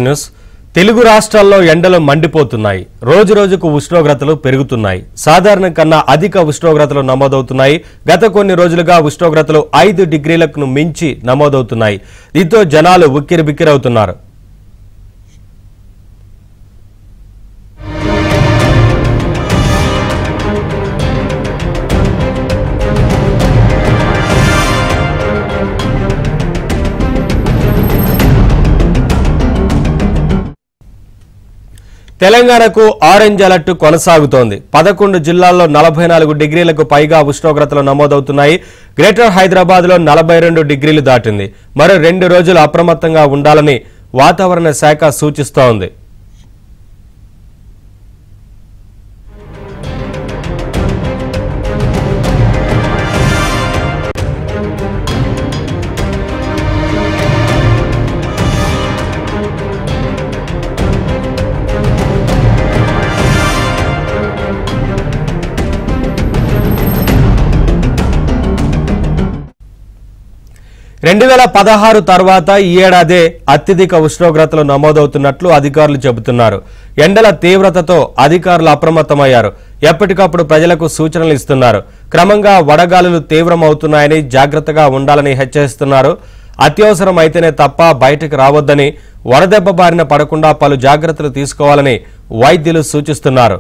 News Telugu రాష్ట్రాల్లో ఎండలు మండిపోతున్నాయి. రోజు రోజుకు ఉష్ణోగ్రతలు పెరుగుతున్నాయి. సాధారణ కన్నా అధిక ఉష్ణోగ్రతలు నమోదవుతున్నాయి. గత కొన్ని రోజులుగా ఉష్ణోగ్రతలు 5 డిగ్రీలకు మించి నమోదవుతున్నాయి. దీంతో జనాలు ఉక్కిరిబిక్కిరవుతున్నారు. తెలంగాణకు ఆరెంజ్ అలర్ట్ కొనసాగుతోంది. 11 జిల్లాల్లో 44 డిగ్రీలకు పైగా ఉష్ణోగ్రతలు నమోదవుతున్నాయి. గ్రేటర్ హైదరాబాద్ లో 42 డిగ్రీలు దాటింది. మరో 2 రోజులు అప్రమత్తంగా ఉండాలని వాతావరణ శాఖ సూచిస్తోంది. రెండు 2016 తర్వాత ఈ ఏడాదే అత్యధిక ఉష్ణోగ్రతలు నమోదవుతున్నట్లు అధికారులు చెబుతున్నారు. ఎండల తీవ్రతతో అధికారులు అప్రమత్తమయ్యారు. ఎప్పటికప్పుడు ప్రజలకు సూచనలు ఇస్తున్నారు. క్రమంగా వడగాలులు తీవ్రమవుతున్నాయని జాగ్రత్తగా ఉండాలని హెచ్చరిస్తున్నారు. అత్యవసరం అయితేనే తప్ప బయటకు రావద్దని, వడదెబ్బ బారిన పడకుండా పలు జాగ్రత్తలు తీసుకోవాలని వైద్యులు సూచిస్తున్నారు.